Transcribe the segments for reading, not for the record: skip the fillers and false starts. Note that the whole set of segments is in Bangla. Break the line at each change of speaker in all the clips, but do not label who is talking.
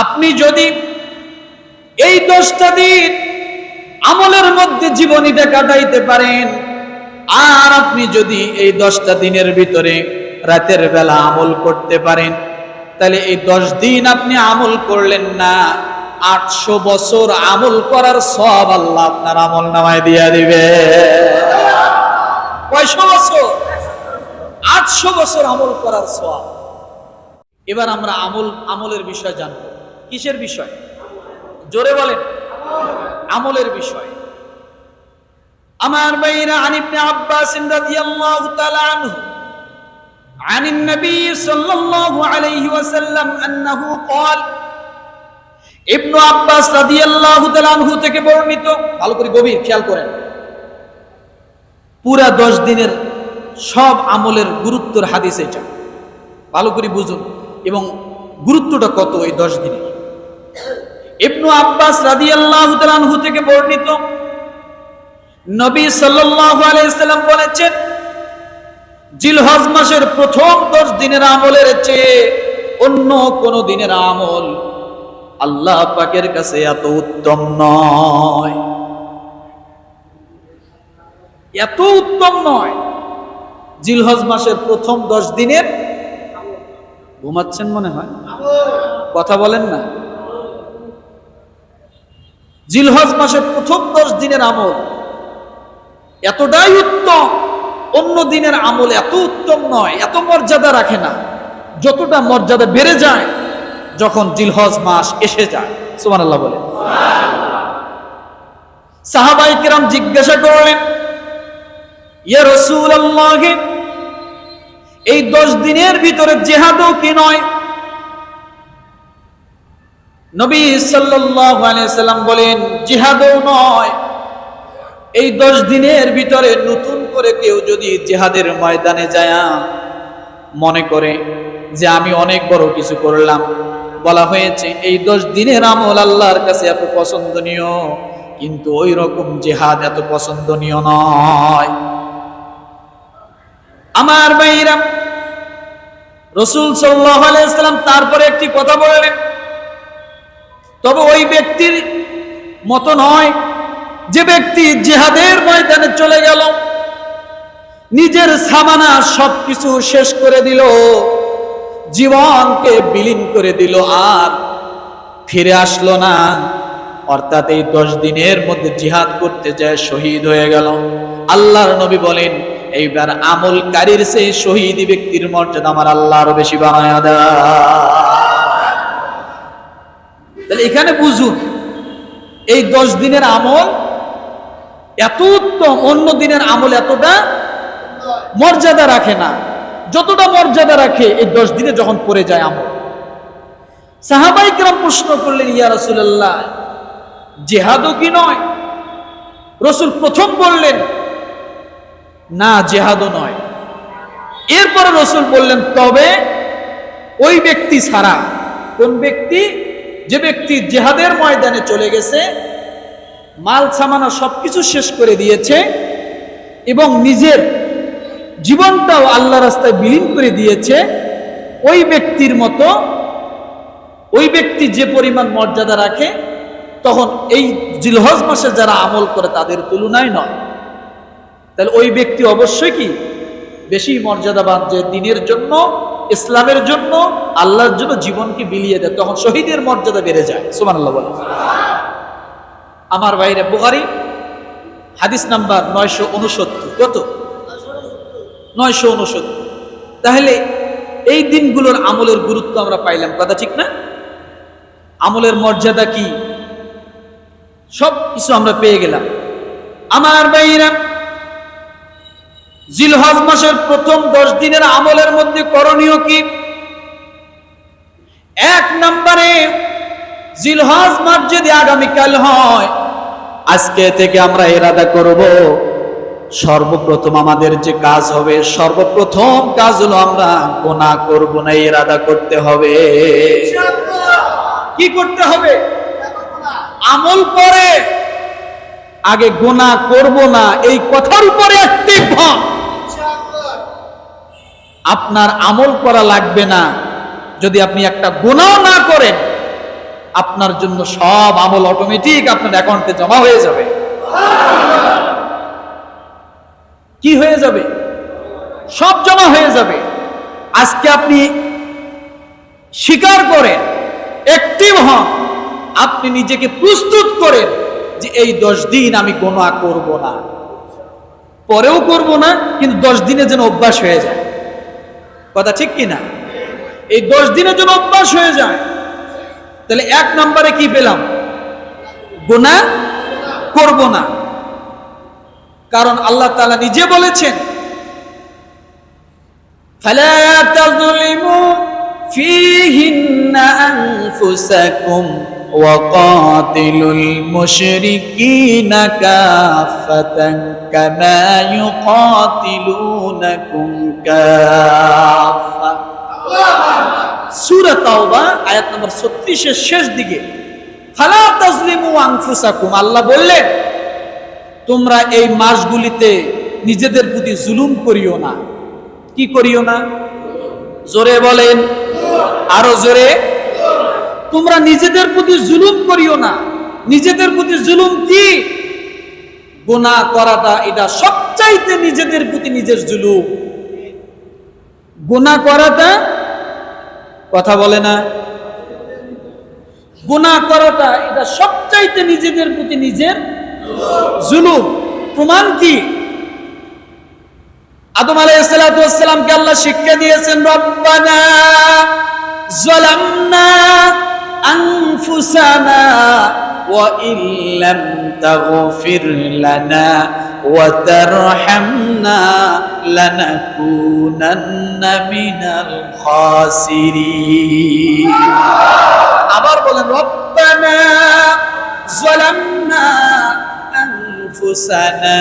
আপনি যদি এই 10টা দিন আমলের মধ্যে জীবনীটা কাটাইতে পারেন, আর আপনি যদি এই 10টা দিনের ভিতরে রাতের বেলা আমল করতে পারেন, তাহলে এই 10 দিন আপনি আমল করলেন না, 800 বছর আমল করার সওয়াব আল্লাহ আপনার আমল নামায় দিয়ে দিবে। কয়শো বছর? 800 বছর আমল করার সওয়াব। এবার আমরা আমলের বিষয় জানব। কিসের বিষয়? জোরে বলেন। আমলের বিষয়। আমার ভাইরা, আন ইবনে আব্বাস রাদিয়াল্লাহু তাআলা আনহু عن النبي صلى الله عليه وسلم أنه قال, ইবনে আব্বাস রাদিয়াল্লাহু তাআলা আনহু থেকে বর্ণিত। ভালো করে গভীর খেয়াল করেন, পুরা 10 দিনের সব আমলের গুরুত্বের হাদিস এটা, ভালো করে বুঝুন এবং গুরুত্বটা কত এই 10 দিনের। ইবনে আব্বাস রাদিয়াল্লাহু তাআলা আনহু থেকে বর্ণিত, নবী সাল্লাল্লাহু আলাইহি সাল্লাম বলেছেন, জিলহজ মাসের প্রথম 10 দিনের আমলের চেয়ে অন্য কোন দিনের আমল আল্লাহ পাকের কাছে এত উত্তম নয়, এত উত্তম নয়। জিলহজ মাসের প্রথম 10 দিনের, ঘুমাচ্ছেন মনে হয়, কথা বলেন না। জিলহজ মাসের প্রথম 10 দিনের আমল এতটাই উত্তম, অন্য দিনের আমল এত উত্তম নয়, এত মর্যাদা রাখে না, যতটা মর্যাদা বেড়ে যায় যখন জিলহজ মাস এসে যায়। সুবহানাল্লাহ বলে। সাহাবায়ে কেরাম জিজ্ঞাসা করলেন, ইয়া রাসূলুল্লাহ, এই 10 দিনের ভিতরে জিহাদও কি নয়? নবী সাল্লাল্লাহু আলাইহি সাল্লাম বলেন, জিহাদও নয়। এই 10 দিনের ভিতরে নতুন করে কেউ যদি জিহাদের ময়দানে যায় মনে করে যে আমি অনেক বড় কিছু করলাম, বলা হয়েছে এই 10 দিনের আমল আল্লাহর কাছে এত পছন্দনীয়, কিন্তু ওই রকম জিহাদ এত পছন্দনীয় নয়। আমার ভাইরা, রাসূল সাল্লাল্লাহু আলাইহি ওয়াসাল্লাম তারপরে একটি কথা বললেন, তবে ওই ব্যক্তির মতো নয় যে ব্যক্তি জিহাদের ময়দানে চলে গেল, নিজের সামানা সবকিছু শেষ করে দিল, জীবনকে বিলীন করে দিল, আর ফিরে আসলো না, অর্থাৎ এই 10 দিনের মধ্যে জিহাদ করতে যায় শহীদ হয়ে গেল। আল্লাহর নবী বলেন, এইবার আমলকারীর সেই শহীদ ব্যক্তির মর্যাদা আমার আল্লাহ আরো বেশি বানায়া দেয়। তাহলে এখানে বুঝুন, এই 10 দিনের আমল এত উত্তম, অন্য দিনের আমল এতটা মর্যাদা রাখে না, যতটা মর্যাদা রাখে এই 10 দিনে যখন পড়ে যায় আমল। সাহাবায়ে কেরাম প্রশ্ন করলেন, ইয়া রাসূলুল্লাহ, জিহাদও কি নয়? রাসূল প্রথম বললেন, না জিহাদও নয়। এরপরে রাসূল বললেন, তবে ওই ব্যক্তি ছাড়া। কোন ব্যক্তি? যে ব্যক্তি জিহাদের ময়দানে চলে গেছে, মাল সামানা সবকিছু শেষ করে দিয়েছে এবং নিজের জীবনটাও আল্লাহ রাস্তায় বিলীন করে দিয়েছে, ওই ব্যক্তির মতো, ওই ব্যক্তি যে পরিমাণ মর্যাদা রাখে, তখন এই জিলহজ মাসে যারা আমল করে তাদের তুলনায় নয়। তাহলে ওই ব্যক্তি অবশ্যই কি বেশি মর্যাদাবান, যে দিনের জন্য, ইসলামের জন্য, আল্লাহর জন্য জীবনকে বিলিয়ে দেয়, তখন শহীদের মর্যাদা বেড়ে যায়। সুবহানাল্লাহ বলে। আমার ভাইরা, বুখারী হাদিস নাম্বার 969। কত? 969। তাহলে এই দিনগুলোর আমলের গুরুত্ব আমরা পাইলাম, কথা ঠিক না? আমলের মর্যাদা কি, সব কিছু আমরা পেয়ে গেলাম। আমার ভাইরা, জিলহজ মাসের প্রথম 10 দিনের আমলের মধ্যে করণীয় কি? 1 নম্বরে, জিলহজ মাস যদি আগামীকাল হয়, আজকে থেকে আমরা ইরাদা করব, সর্বপ্রথম আমাদের যে কাজ হবে, সর্বপ্রথম কাজ হলো আমরা গুনাহ করব না, ইরাদা করতে হবে। কি করতে হবে? আমল পরে, আগে গুনাহ করব না, এই কথার উপরে অ্যাক্টিভ হন। আপনার আমল করা লাগবে না, যদি আপনি একটা গুনাহ না করেন, আপনার জন্য সব আমল অটোমেটিক আপনার অ্যাকাউন্টে জমা হয়ে যাবে। কি হয়ে যাবে? সব জমা হয়ে যাবে। আজকে আপনি স্বীকার করেন, অ্যাক্টিভ হন, আপনি নিজেকে প্রস্তুত করেন যে এই 10 দিন আমি গুনাহ করব না, পরেও করব না, কিন্তু 10 দিনে যেন অভ্যাস হয়ে যায়। কথা ঠিক কিনা? এই 10 দিনের জন্য অভ্যাস হয়ে যায়। তাহলে 1 নম্বরে কি পেলাম? গুনাহ করব না। কারণ আল্লাহ তাআলা নিজে বলেছেন, ফালা তাযলিমু ফীহিন্না আনফুসাকুম ওয়া কাতিলুল মুশরিকিনা কাফাতান কামা ইউকাতিলুনাকুম কাফা। সূরা তাওবা আয়াত নম্বর 36 এর শেষ দিকে ফালা তাযলিমু আনফুসাকুম, আল্লাহ বললেন তোমরা এই মাসগুলিতে নিজেদের প্রতি জুলুম করিও না। কি করিও না? জোরে বলেন, আরো জোরে। তোমরা নিজেদের প্রতি জুলুম করিও না। নিজেদের প্রতি জুলুম কি? গুনাহ করাটা, এটা সবচাইতে নিজেদের প্রতি নিজের জুলুম। গুনাহ করাটা, কথা বলে না, গুনাহ করাটা এটা সবচাইতে নিজেদের প্রতি নিজের জুলুম। প্রমাণ কি? আদম আলাইহিস সালাতু ওয়াস সালামকে আল্লাহ শিক্ষা দিয়েছেন, রব্বানা যালামনা আনফুসানা ওয়া ইল্লাম তাগফির লানা ওয়া তারহামনা লানাকুনান্না মিনাল খাসিরিন। আবার বলেন, রব্বানা যালামনা আনফুসানা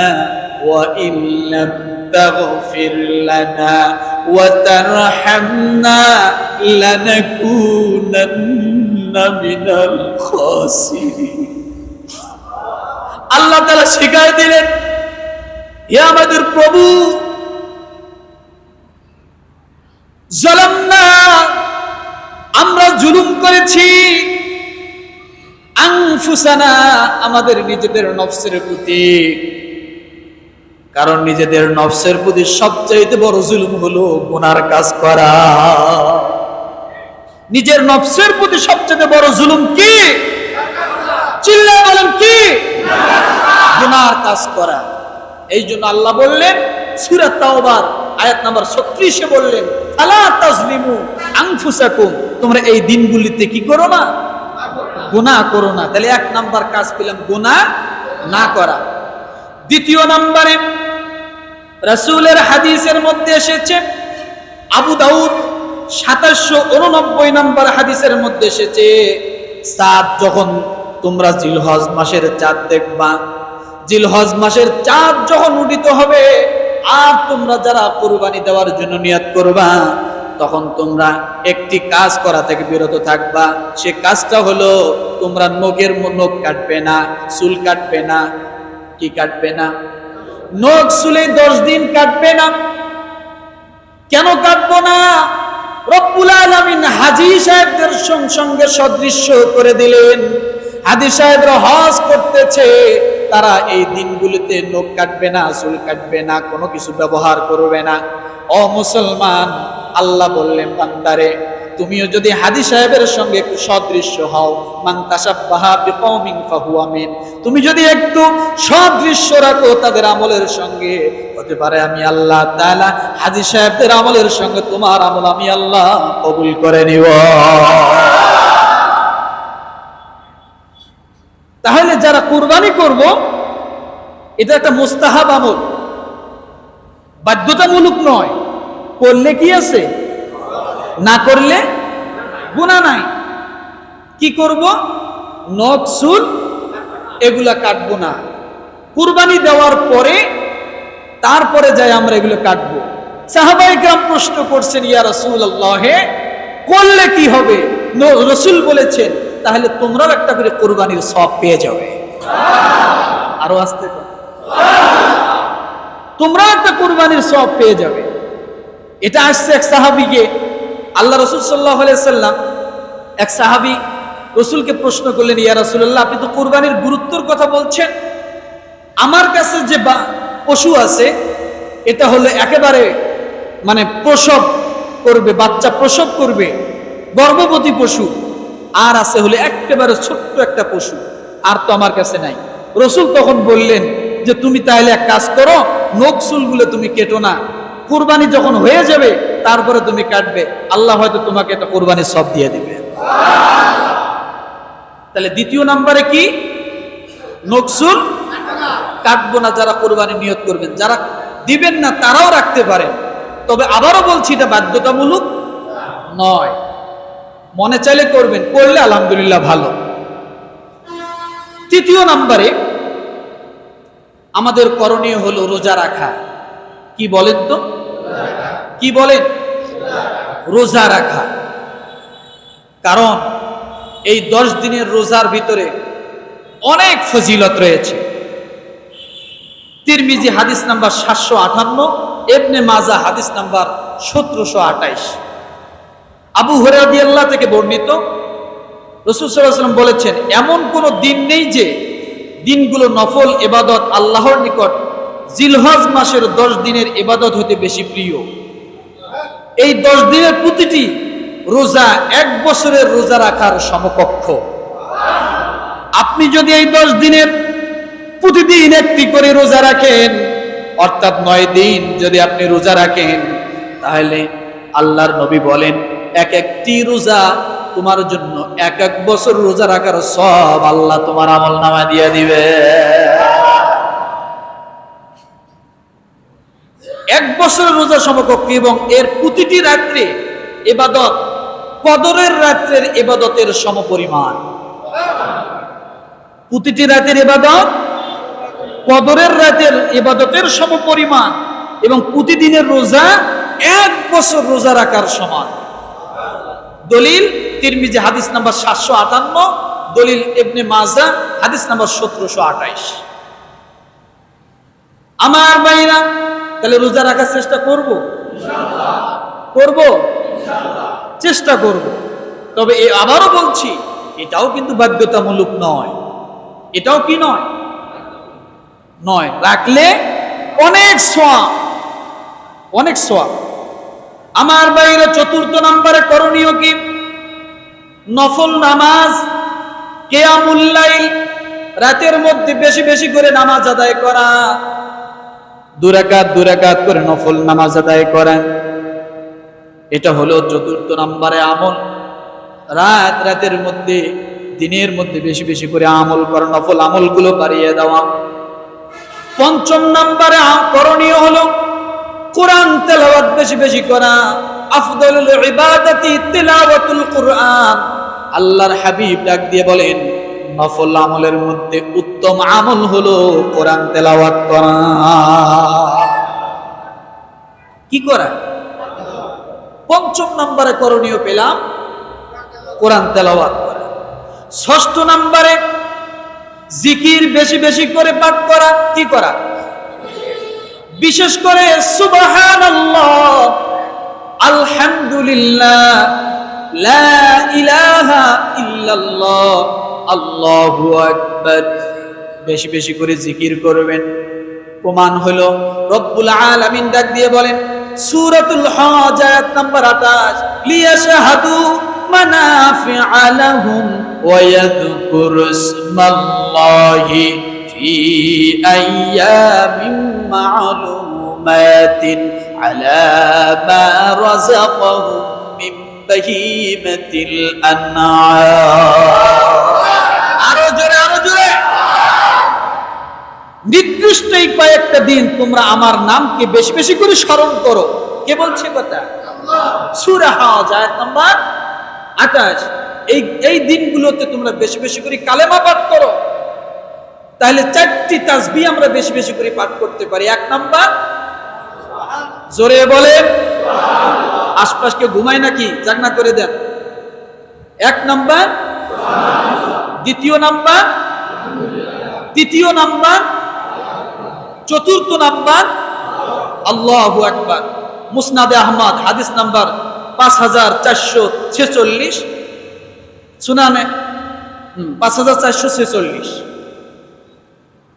ওয়া ইল্লাম তাগফির লানা ওয়া তারহামনা লানাকুনান্না মিনাল খাসিরিন। আল্লাহ তাআলা শিখায় দিলেন, হে আমাদের প্রভু, যালামনা, আমরা জুলুম করেছি, আনফুসানা, আমাদের নিজেদের নফসের প্রতি। কারণ নিজেদের নফসের প্রতি সবচেয়ে বড় জুলুম হলো গুনার কাজ করা। নিজের নফসের প্রতি সবচেয়ে বড় জুলুম কি? চিল্লায় বলেন কি? গুনার কাজ করা। এই জন্য আল্লাহ বললেন সূরা তাওবার আয়াত নাম্বার 36 এ বললেন, ফালা তাজলিমু আনফুসাকুম, তোমরা এই দিনগুলিতে কি করো না? গুনাহ করো না। তাহলে 1 নাম্বার কাজ পেলাম, গুনাহ না করা। দ্বিতীয় নম্বরে রাসূলের হাদিসের মধ্যে এসেছে, আবু দাউদ 2789 নম্বর হাদিসের মধ্যে এসেছে, চাঁদ যখন তোমরা জিলহজ মাসের চাঁদ দেখবা, জিলহজ মাসের চাঁদ যখন উদিত হবে আর তোমরা যারা কুরবানি দেওয়ার জন্য নিয়ত করবা, তখন তোমরা একটি কাজ করা থেকে বিরত থাকবা। সে কাজটা হলো তোমরা নখ কাটবে না, চুল কাটবে না। কি কাটবে না? নখ চুলে 10 দিন কাটবে না। কেন কাটবো না? রব্বুল আলামিন হাজী সাহেবদের সঙ্গে সদৃশ্য করে দিলেন। হাজী সাহেবরা হজ করতেছে, তারা এই দিনগুলিতে নখ কাটবে না, চুল কাটবে না, কোনো কিছু ব্যবহার করবে না। ও মুসলমান, আল্লাহ বললেন বান্দারে, তুমিও যদি হাজী সাহেবের সঙ্গে একটু সদৃশ্য হও, মান তাশাব্বাহা বিকওমিন ফাহুয়া মিন, তুমি যদি একটু সদৃশ্য রাখো তাদের আমলের সঙ্গে, হতে পারে আমি আল্লাহ তাআলা হাজী সাহেবদের আমলের সঙ্গে তোমার আমল আমি আল্লাহ কবুল করে নিব। তাহলে যারা কুরবানি করব, এটা একটা মুস্তাহাব আমল, বাধ্যতামূলক নয়। করলে কি আছে? না করলে গুনাহ নাই। কি করব? নখ চুল এগুলা কাটবো না। কুরবানি দেওয়ার পরে তারপরে যাই আমরা এগুলো কাটবো। সাহাবায়ে কেরাম প্রশ্ন করছেন, ইয়া রাসূলুল্লাহ, করলে কি হবে? রাসূল বলেছেন, তাহলে তোমরাও একটা করে কুরবানির সওয়াব পেয়ে যাবে। আরো আস্তে করে, তোমরাও একটা কুরবানির সওয়াব পেয়ে যাবে। এটা আসছে এক সাহাবীকে, আল্লাহ রাসূল সাল্লাল্লাহু আলাইহি সাল্লাম, এক সাহাবী রসুলকে প্রশ্ন করলেন, ইয়া রাসূলুল্লাহ, আপনি তো কুরবানির গুরুত্বের কথা বলছেন, আমার কাছে যে পশু আছে এটা হলো একেবারে মানে প্রসব করবে, বাচ্চা প্রসব করবে, গর্ভবতী পশু, আর আছে হলে একেবারে ছোট্ট একটা পশু, আর তো আমার কাছে নাই। রসুল তখন বললেন যে তুমি তাহলে এক কাজ করো, নখচুলগুলো তুমি কেটো না, কুরবানি যখন হয়ে যাবে তারপরে তুমি কাটবে, আল্লাহ হয়তো তোমাকে একটা কুরবানির সব দিয়ে দিবে। তাহলে দ্বিতীয় নাম্বারে কি? নখচুল কাটবো না যারা কুরবানি নিয়ত করবেন। যারা দিবেন না তারাও রাখতে পারেন, তবে আবারও বলছি এটা বাধ্যতামূলক নয়, মনে চাইলে করবেন, করলে আলহামদুলিল্লাহ ভালো। তৃতীয় নাম্বারে আমাদের করণীয় হলো রোজা রাখা। কি বলেন তো? কি বলেন? রোজা রাখা। কারণ এই 10 দিনের রোজার ভিতরে অনেক ফজিলত রয়েছে। তিরমিজি হাদিস নাম্বার 758, ইবনে মাজাহ হাদিস নাম্বার 1728। আবু হুরায়রা রাদিয়াল্লাহু থেকে বর্ণিত, রাসূল সাল্লাল্লাহু আলাইহি ওয়াসাল্লাম বলেছেন, এমন কোন দিন নেই যে দিনগুলো নফল ইবাদত আল্লাহর নিকট জিলহজ মাসের 10 দিনের ইবাদত হতে বেশি প্রিয়। এই 10 দিনের প্রতিটি রোজা 1 বছরের রোজা রাখার সমকক্ষ। আপনি যদি এই 10 দিনের প্রতিদিন একটি করে রোজা রাখেন, অর্থাৎ 9 দিন যদি আপনি রোজা রাখেন, তাহলে আল্লাহর নবী বলেন এক একটি রোজা তোমার জন্য 1 বছর রোজা রাখার সব আল্লাহ তোমার আমলনামায় দিয়ে দিবে। 1 বছরের রোজা সমকক্ষ, এবং এর প্রতিটি রাত্রে ইবাদত কদরের রাত্রের ইবাদতের সমপরিমাণ। প্রতিটি রাতের ইবাদত কদরের রাতের ইবাদতের সমপরিমাণ, এবং প্রতিদিনের রোজা 1 বছর রোজা রাখার সমান। দলিল তিরমিজি হাদিস নাম্বার 758, দলিল ইবনে মাজাহ হাদিস নাম্বার 1728। আমার ভাইরা, তাহলে রোজা রাখার চেষ্টা করব, ইনশাআল্লাহ করব, ইনশাআল্লাহ চেষ্টা করব। তবে আবারও বলছি, এটাও কিন্তু বাধ্যতামূলক নয়। এটাও কি নয়? নয়। রাখলে অনেক সওয়াব, অনেক সওয়াব। আমার বাইরে চতুর্থ নম্বরে করণীয় কি? নফল নামাজ, কিয়ামুল লাইল, রাতের মধ্যে বেশি বেশি করে নামাজ আদায় করা, 2 রাকাত করে নফল নামাজ আদায় করেন। এটা হলো চতুর্থ নম্বরে আমল। রাতের মধ্যে, দিনের মধ্যে বেশি বেশি করে আমল করা, নফল আমলগুলো বাড়িয়ে দেওয়া। পঞ্চম নম্বরে করণীয় হলো কোরআন তেলাওয়াত বেশি বেশি করা। আফদালুল ইবাদাতি তিলাওয়াতুল কোরআন। আল্লাহর হাবিব ডাক দিয়ে বলেন, নফল আমলের মধ্যে উত্তম আমল হলো কোরআন তেলাওয়াত করা। কি করা? পঞ্চম নম্বরে করণীয় পেলাম কোরআন তেলাওয়াত করা। ষষ্ঠ নম্বরে জিকির বেশি বেশি করে পাঠ করা। কি করা? বিশেষ করে সুবহানাল্লাহ, আলহামদুলিল্লাহ, লা ইলাহা ইল্লাল্লাহ, আল্লাহু আকবার, বেশি বেশি করে জিকির করবেন। প্রমাণ হলো রব্বুল আলামিন ডাক দিয়ে বলেন সূরাতুল হজ আয়াত নাম্বার 28, লিয়াশহাদু মানাফিআ লাহুম ওয়া ইয়াযকুরু ইসমাল্লাহি ফি আইয়ামিন মা'লুমাতিন আলা মা রাযাকাহুম মিন বাহীমাতিল আন'আম। আরো জোরে, আরো জোরে। নির্দিষ্ট এই কয়েকটা দিন তোমরা আমার নামকে বেশি বেশি করে স্মরণ করো। কে বলছে কথা? সূরা হজ আয়াত নাম্বার 28। এই দিনগুলোতে তোমরা বেশি বেশি করে কালেমা পাঠ করো। তাহলে 4টি তাসবিহ আমরা বেশি বেশি করে পাঠ করতে পারি। 1 নাম্বার, জোরে বলেন সুবহানাল্লাহ। আশপাশ কেউ ঘুমায় নাকি? জাগনা করে দেন। 1 নাম্বার সুবহানাল্লাহ, দ্বিতীয় নাম্বার আলহামদুলিল্লাহ, তৃতীয় নাম্বার, চতুর্থ নাম্বার আল্লাহু আকবার। মুসনাদে আহমদ হাদিস নাম্বার 5446, সুনানে 5446।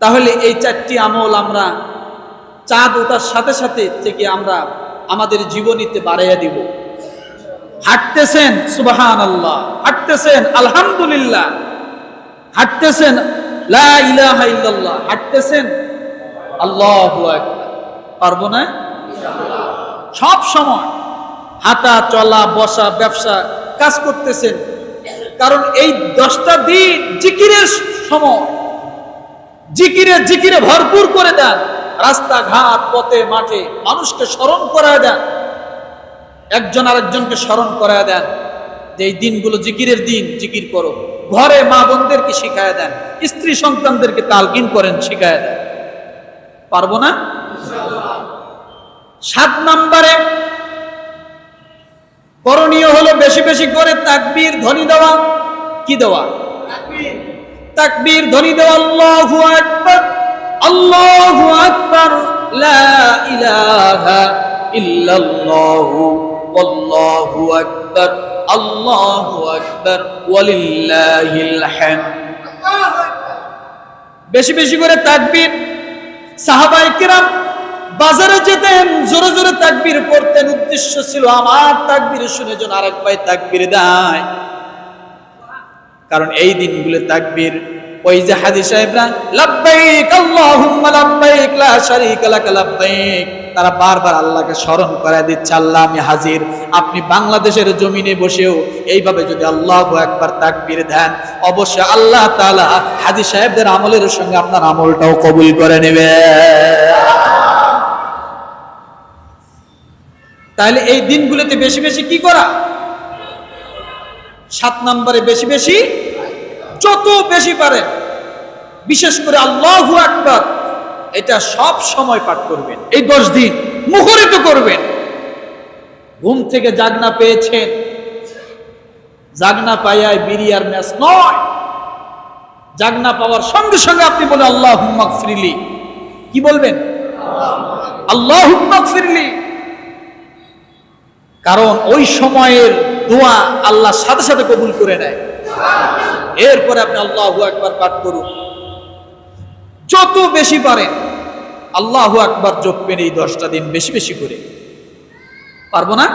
তাহলে এই 4টি আমল আমরা চাঁদ ওঠার সাথে সাথে থেকে আমরা আমাদের জীবনীতে বাড়াইয়া দিব। হাঁটতেছেন সুবহানাল্লাহ, হাঁটতেছেন আলহামদুলিল্লাহ, হাঁটতেছেন লা ইলাহা ইল্লাল্লাহ, হাঁটতেছেন আল্লাহু আকবার। পারবো না? সব সময় হাঁটা চলা বসা ব্যবসা কাজ করতেছেন, কারণ এই 10টা দিন জিকিরের সময়। জিকিরে ভরপুর করে দেন, রাস্তাঘাট পথে মাঠে মানুষকে স্মরণ করায় দেন, একজন আরেকজনকে স্মরণ করায় দেন যে এই দিনগুলো জিকিরের দিন, জিকির করো। ঘরে মা বোনদেরকে শিখায় দেন, স্ত্রী সন্তানদেরকে তালকিন করেন, শিখায় দেন। পারবো না? 7 নম্বরে করণীয় হলো বেশি বেশি করে তাকবীর ধ্বনি দেওয়া। কি দেওয়া? তাকবীর ধ্বনি দেওয়া। আল্লাহু আকবার, আল্লাহু আকবার, লা ইলাহা ইল্লাল্লাহু আল্লাহু আকবার, আল্লাহু আকবার, ওয়ালিল্লাহিল হামদ। বেশি বেশি করে তাকবীর। সাহাবায়ে কেরাম বাজারে যেতেন, জোরে জোরে তাকবীর পড়তেন, উদ্দেশ্য ছিল আমার তাকবীর শুনে যেন আরেক ভাই তাকবীর দেয়। কারণ এই দিনগুলো তাকবীর, ওই যে হাজী সাহেবরা লাব্বাইক আল্লাহুম্মা লাব্বাইক লা শারীকা লাক লাব্বাইক, তারা বারবার আল্লাহকে স্মরণ করায় দিচ্ছে, আল্লাহ আমি হাজির। আপনি বাংলাদেশের জমিনে বসেও এইভাবে যদি আল্লাহু আকবার তাকবীর দেন, অবশ্যই আল্লাহ তাআলা হাজী সাহেবদের আমলের সঙ্গে আপনার আমলটাও কবুল করে নেবে। তাহলে এই দিনগুলোতে বেশি বেশি কি করা? 7 নম্বরে বেশি বেশি, যত বেশি পারেন বিশেষ করে আল্লাহু আকবার, এটা সব সময় পাঠ করবেন। এই 10 দিন মুখরিত করবেন। ঘুম থেকে জাগনা পেয়েছেন, জাগনা পাইয়ায় বিরিয়ার ম্যাচ নয়, জাগনা পাওয়ার সঙ্গে সঙ্গে আপনি বলে আল্লাহুম্মা গফিরলি। কি বলবেন? আল্লাহুম্মা গফিরলি। কারণ ওই সময়ের দোয়া আল্লাহ সাথে সাথে কবুল করে নেয়। এরপরে আপনি আল্লাহু আকবার পাঠ করুন, যত বেশি পারেন আল্লাহু আকবার জপবেন এই 10টা দিন বেশি বেশি করে। পারবো না?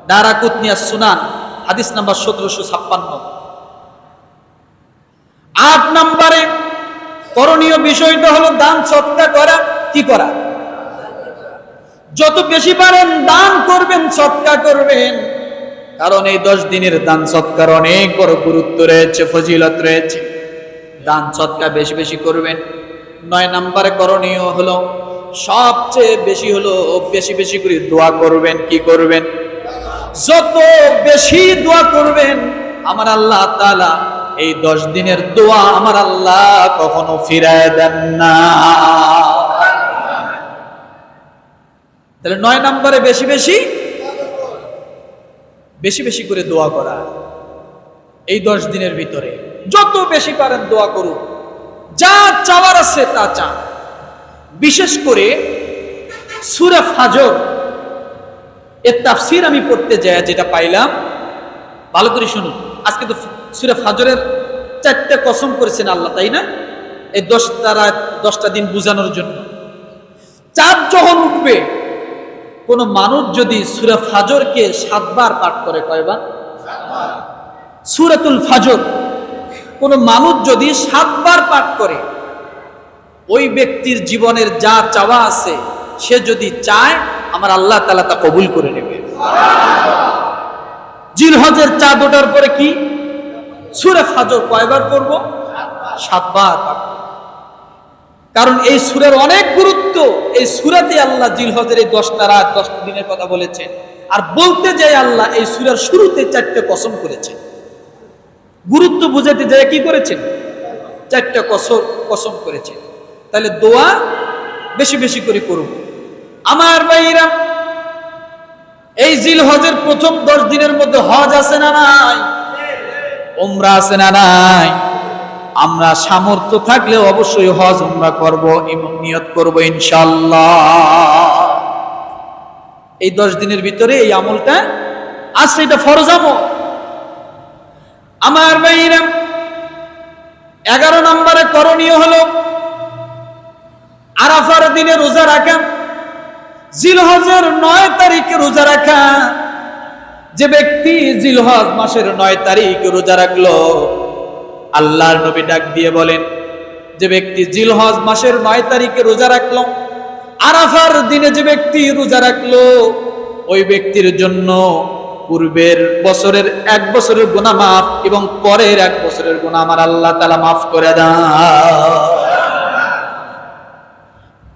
দারাকুতনি আস-সুনান হাদিস নাম্বার 1756। 8 নম্বরে করণীয় বিষয়টা হলো দান সদকা করা। কি করা? যত বেশি পারেন দান করবেন, সদকা করবেন, কারণ এই 10 দিনের দান সদকার অনেক বড় গুরুত্ব রয়েছে, ফজিলত রয়েছে। দান সদকা বেশি বেশি করবেন। 9 নম্বরে করণীয় হলো সবচেয়ে বেশি হলো বেশি বেশি করে দোয়া করবেন। কি করবেন? যত বেশি দোয়া করবেন আমার আল্লাহ তাআলা এই 10 দিনের দোয়া আমার আল্লাহ কখনো ফিরায় দেন না। তাহলে 9 নম্বরে বেশি বেশি বেশি বেশি করে দোয়া করা। এই 10 দিনের ভিতরে যত বেশি পারেন দোয়া করুন, যা চাওয়ার আছে তা চান। বিশেষ করে সূরা ফাজর এর তাফসীর আমি পড়তে যাই, যেটা পাইলাম ভালো করে শুনুন। আজকে তো সূরা ফাজরের 4টা কসম করেছেন আল্লাহ, তাই না? এই 10টা দিন বুঝানোর জন্য। চাঁদ যখন উঠবে, কোন মানুষ যদি সূরা ফাজরকে 7 বার পাঠ করে, কয়বার? সূরাতুল ফাজর কোন মানুষ যদি 7 বার পাঠ করে, ওই ব্যক্তির জীবনের যা চাওয়া আছে সে যদি চায় আমার আল্লাহ তাআলা তা কবুল করে নেবে। জিলহজের চাঁদ ওঠার পরে কি সূরা ফাজর কয়বার পড়ব? 7 বার পাঠ। কারণ এই সূরার অনেক গুরুত্ব। এই সূরাতে আল্লাহ জিলহজের এই 10টা রাত 10টা দিনের কথা বলেছেন। আর বলতে যাই আল্লাহ এই সূরার শুরুতে 4টে কসম করেছেন। গুরুত্ব বুঝাতে যায় কি করেছেন? 4টে কসম করেছেন। তাহলে দোয়া বেশি বেশি করে করব। আমার ভাইরা, এই জিলহজের প্রথম 10 দিনের মধ্যে হজ আছে না নাই? উমরা আছে না নাই? আমরা সামর্থ্য থাকলে অবশ্যই হজ উমরা করব, নিয়ত করব ইনশাআল্লাহ। এই 10 দিনের ভিতরে এই আমলটা আছে, এটা ফরজ আমল। আমার ভাইরা, 11 নম্বরে করণীয় হলো আরাফার দিনে রোজা রাখা, জিলহজের 9 তারিখে রোজা রাখা। যে ব্যক্তি জিলহজ মাসের 9 তারিখে রোজা রাখলো, আল্লাহর নবী ডাক দিয়ে বলেন, যে ব্যক্তি জিলহজ মাসের 9 তারিখে রোজা রাখলো, আরাফার দিনে যে ব্যক্তি রোজা রাখলো, ওই ব্যক্তির জন্য পূর্বের বছরের 1 বছরের গুনাহ মাফ এবং পরের 1 বছরের গুনাহ আমার আল্লাহ তাআলা মাফ করে দেন।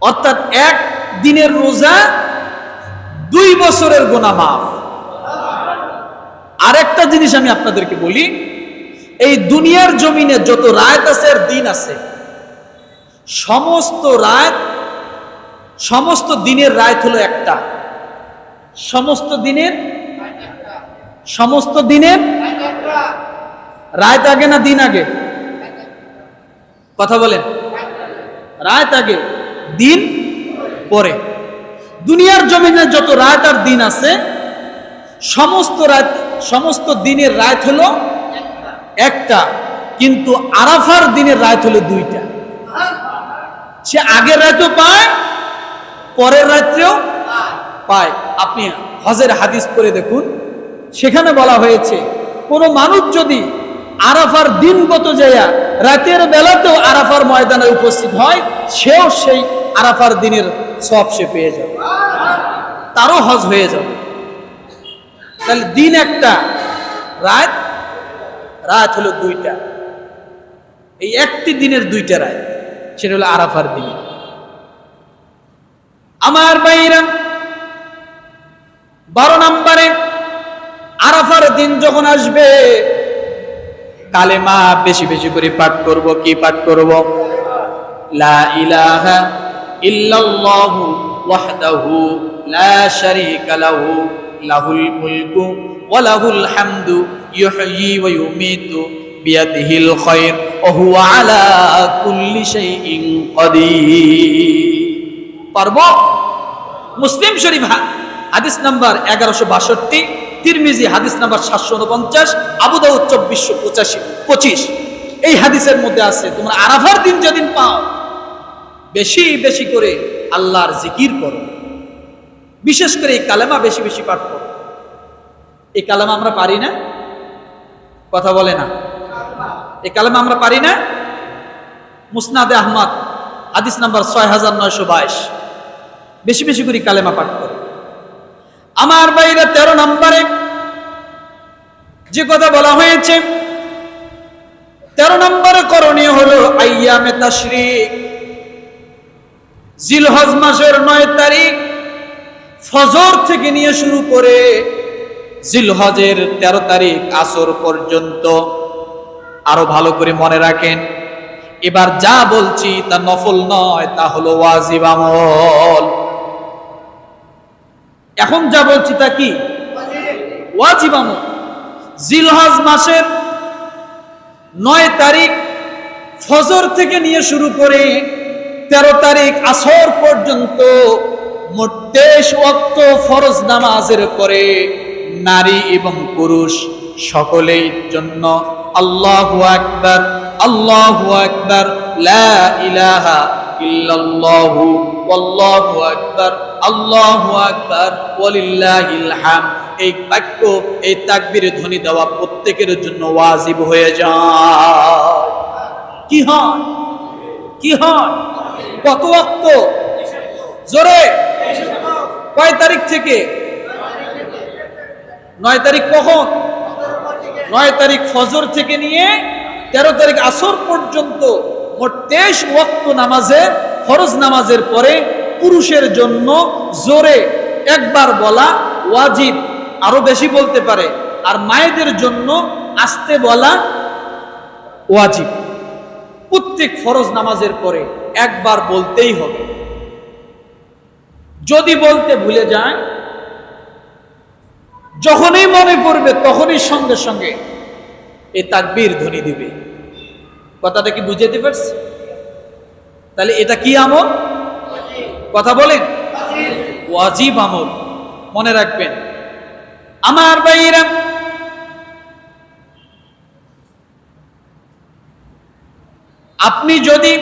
অর্থাৎ 1 দিনের রোজা 2 বছরের গুনাহ মাফ। আরেকটা জিনিস আমি আপনাদেরকে বলি, এই দুনিয়ার জমিনে যত রাত আছে আর দিন আছে, সমস্ত দিনের রাত হলো একটা। সমস্ত দিনের রাত আগে না দিন আগে? কথা বলেন। রাত আগে, দিন পরে। দুনিয়ার জমিনে যত রাত আর দিন আছে, সমস্ত দিনের রাত হলো একটা, কিন্তু আরাফার দিনের রাত হলো 2টা। সে আগের রাতেও পায়, পরের রাত্রেও পায়। আপনি হজের হাদিস পড়ে দেখুন, সেখানে বলা হয়েছে কোন মানুষ যদি আরাফার দিনগত যায়া রাতের বেলাতেও আরাফার ময়দানে উপস্থিত হয়, সেও সেই আরাফার দিনের সওয়াব সে পেয়ে যাবে, তারও হজ হয়ে যাবে। তাহলে দিন একটা, রাত হলো 2টা। এই একটি দিনের 2টা রাত, সেটা হলো আরাফার দিন। আমার ভাইরা, 12 নম্বরে আরাফার দিন যখন আসবে, কালেমা বেশি বেশি করে পাঠ করব। কি পাঠ করব? লা ইলাহা ইল্লাল্লাহু ওয়াহদাহু লা শারীকা লাহু লাহুল মুলকু ওয়া লাহুল হামদু ইউহয়ি ওয়া ইউমীতু বিয়াদিহিল খায়র ওয়া হুয়া আলা কুল্লি শাইইন কাদির। পারবো? মুসলিম শরীফ হাদিস নাম্বার 1162, তিরমিজি হাদিস নাম্বার 749, আবু দাউদ 2425। এই হাদিসের মধ্যে আছে, তোমরা আরাফার দিন যেদিন পাও, বেশি বেশি করে আল্লাহর জিকির করো, বিশেষ করে এই কালেমা বেশি বেশি পাঠ করো। এই কালেমা আমরা পারি না? কথা বলে না। এই কালেমা আমরা পারি না? মুসনাদে আহমদ হাদিস নাম্বার 6922। বেশি বেশি করে কালেমা পাঠ করো। আমার বাইরে 13 নম্বরে যে কথা বলা হয়েছে, 13 নম্বরে করণীয় হলো আইয়ামে তাশরিক। জিলহজ মাসের 9 তারিখ ফজর থেকে নিয়ে শুরু করে জিলহজের 13 তারিখ আসর পর্যন্ত, আরো ভালো করে মনে রাখেন, এবার যা বলছি তা নফল নয়, তা হলো ওয়াজিব আমল। এখন যা বলছি তা কি? ওয়াজিব আমল। জিলহজ মাসের 9 তারিখ ফজর থেকে নিয়ে শুরু করে 13 তারিখ আসর পর্যন্ত মোট 23 ওয়াক্ত ফরজ নামাজের পরে নারী এবং পুরুষ সকলের জন্য আল্লাহু আকবার, আল্লাহু আকবার, লা ইলাহা ইল্লাল্লাহু ওয়াল্লাহু আকবার, আল্লাহু আকবার ওয়ালিল্লাহিল হামদ, এই বাক্য, এই তাকবীর ধ্বনি দেওয়া প্রত্যেকের জন্য ওয়াজিব হয়ে যায়। কি হয়? কি হয়? কত ওয়াক্ত? জোরে। কয় তারিখ থেকে? 9 তারিখ কখন? 9 তারিখ ফজর থেকে নিয়ে 13 তারিখ আসর পর্যন্ত মোট 23 ওয়াক্ত নামাজে, ফরজ নামাজের পরে পুরুষের জন্য জোরে একবার বলা ওয়াজিব, আরো বেশি বলতে পারে, আর মায়েদের জন্য আস্তে বলা ওয়াজিব। প্রত্যেক ফরজ নামাজের পরে একবার বলতেই হবে। যদি বলতে ভুলে যায়, যখনই মনে পড়বে তখনই সঙ্গে সঙ্গে এই তাকবীর ধ্বনি দিবে। কথাটা কি বুঝাতে পারছি? তাহলে এটা কি আমল? কথা বলেন, ওয়াজিব আমল। মনে রাখবেন আমার ভাইরা, আপনি যদি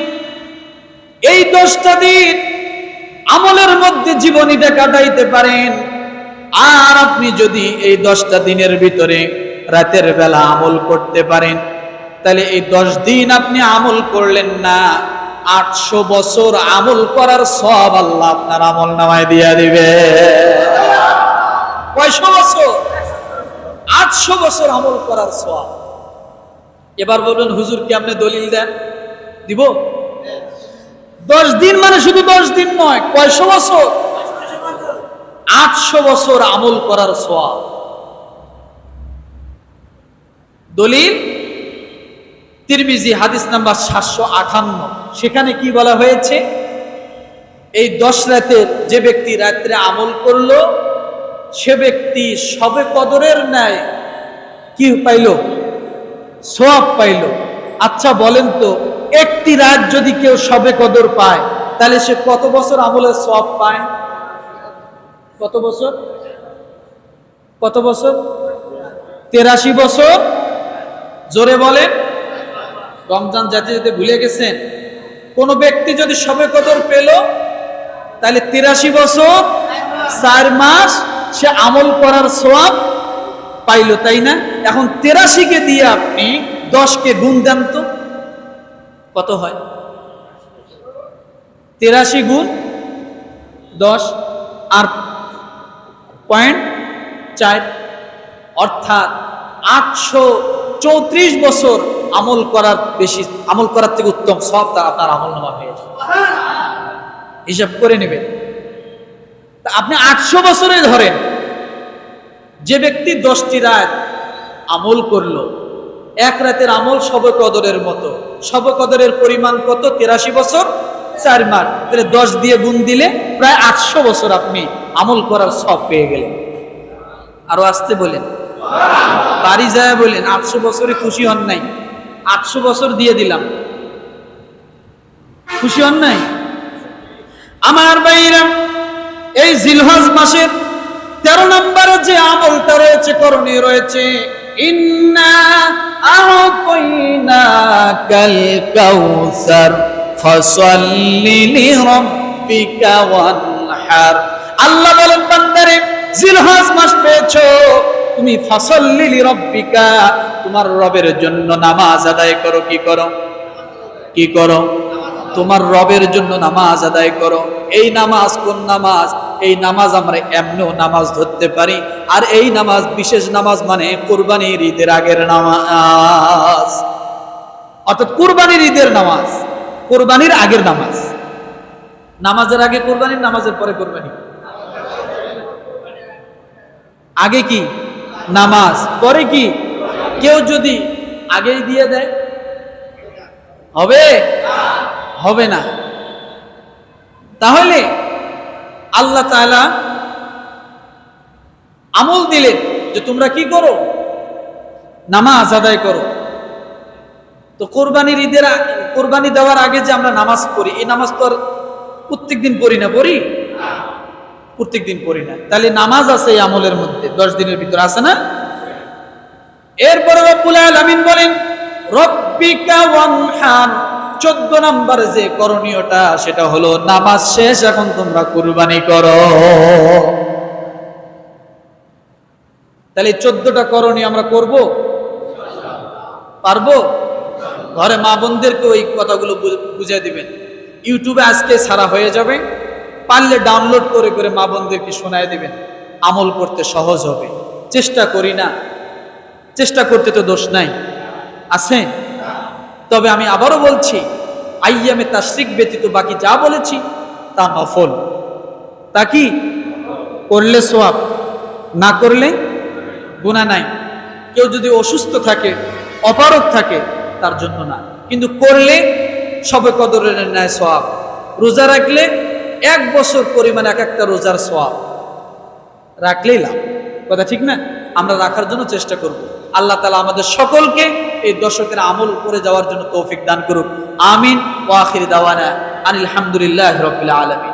এই 10টা দিন আমলের মধ্যে জীবনীটা কাটাইতে পারেন, আর আপনি যদি এই 10টা দিনের ভিতরে রাতের বেলা আমল করতে পারেন, তাহলে এই 10 দিন আপনি আমল করলেন না, 800 বছর আমল করার সওয়াব আল্লাহ আপনার আমল নামায় দিয়ে দিবে। কয়শো বছর? 800 বছর আমল করার সওয়াব। এবার বলবেন হুজুর কি আপনি দলিল দেন? দিব। 10 দিন মানে শুধু 10 দিন নয়, কয়শো বছর? 800 বছর আমল করার সওয়াব। দলিল তিরমিজি হাদিস নাম্বার 758। সেখানে কি বলা হয়েছে? এই 10 রাতের যে ব্যক্তি রাত্রে আমল করলো, সে ব্যক্তি শবে কদরের ন্যায় কি পাইল? সওয়াব পাইল। আচ্ছা বলেন তো, একটি রাত যদি কেউ শবে কদর পায়, তাহলে সে কত বছর আমলের সওয়াব পায়? কত বছর? কত বছর? 83 বছর। জোরে বলেন। রমজান যেতে যেতে ভুলে গেছেন? কোন ব্যক্তি যদি শবে কদর পেল, তাহলে 83 বছর 4 মাস সে আমল করার সওয়াব পাইল, তাই না? এখন 83 কে দিয়ে আপনি 10 কে গুণ দেন তো কত হয়? 83 গুণ 10 আর 0.4, অর্থাৎ 834 বছর আমল করার বেশি, আমল করার থেকে উত্তম সওয়াব আপনার আমল নামা হয়ে যাবে। হিসাব করে নেবেন। তা আপনি 800 বছরে ধরেন, যে ব্যক্তি 10টি রাত আমল করলো, এক রাতের আমল শবে কদরের মতো। শবে কদরের পরিমাণ কত? 83 বছর 4 মাস। তাহলে 10 দিয়ে গুণ দিলে প্রায় 800 বছর আপনি আমল করার সওয়াব পেয়ে গেলেন। আরো আসতে বলেন, বাড়ি যায় বলেন। 800 বছরে খুশি হন নাই? 800 বছর দিয়ে দিলাম, খুশি হন নাই? আমার ভাইরা, এই জিলহজ মাসের 13 নম্বরে যে আমলটা রয়েছে, করণীয় রয়েছে, ইন্না আ'তাইনাকাল কাউসার ফাসাল্লি লিরাব্বিকা ওয়ানহার। আল্লাহ বলেন বান্দারে, জিলহজ মাস পেয়েছো, তুমি ফাসাল্লি লিরাব্বিকা, তোমার রবের জন্য নামাজ আদায় করো। কি করো? কি করো? তোমার রবের জন্য নামাজ আদায় করো। এই নামাজ কোন নামাজ? এই নামাজ আমরা এমনিও নামাজ ধরতে পারি, আর এই নামাজ বিশেষ নামাজ, মানে কুরবানির ঈদের আগের নামাজ, অর্থাৎ কুরবানির ঈদের নামাজ, কুরবানির আগের নামাজ। নামাজের আগে কুরবানি, নামাজের পরে কুরবানি। আগে কি নামাজ, পরে কি? কেউ যদি আগেই দিয়ে দেয় হবে? হবে না। তাহলে আল্লাহ তাআলা আমল দিলেন যে তোমরা কি করো? নামাজ আদায় করো। তো কোরবানির ঈদের, কোরবানি দেওয়ার আগে যে আমরা নামাজ পড়ি, এই নামাজ তো আর প্রত্যেকদিন পড়ি না, পড়ি? প্রত্যেকদিন পড়ি না। তাহলে নামাজ আছে এই আমলের মধ্যে, 10 দিনের ভিতরে আছে না? এরপরে রব্বুল আলামিন বলেন রব্বিকা ওয়ানহার। 14 নম্বরে যে করণীয়টা, সেটা হলো নামাজ শেষ, এখন তোমরা কুরবানি করো। তাহলে 14টা করণীয় আমরা করব, পারবো? ঘরে মা বোনদেরকে ওই কথাগুলো বুঝিয়ে দিবেন। ইউটিউবে আজকে ছাড়া হয়ে যাবে, পারলে ডাউনলোড করে করে মা বোনদেরকে শোনায় দিবেন, আমল করতে সহজ হবে। চেষ্টা করি না? চেষ্টা করতে তো দোষ নাই, আছে? তবে আমি আবারও বলছি, আইয়ামে তাশরিক ব্যতীত বাকি যা বলেছি তা নফল। তা কি? করলে সওয়াব, না করলে গুনাহ নাই। কেউ যদি অসুস্থ থাকে, অপারগ থাকে, তার জন্য না, কিন্তু করলে শবে কদরের ন্যায় সওয়াব। রোজা রাখলে 1 বছর পরিমাণ এক একটা রোজার সওয়াব, রাখলেই লাভ। কথা ঠিক না? আমরা রাখার জন্য চেষ্টা করব। আল্লাহ তাআলা আমাদের সকলকে এই দশকের আমল করে যাওয়ার জন্য তৌফিক দান করুক। আমিন। ওয়া আখির দাওয়ানা আনিল হামদুলিল্লাহি রাব্বিল আলামিন।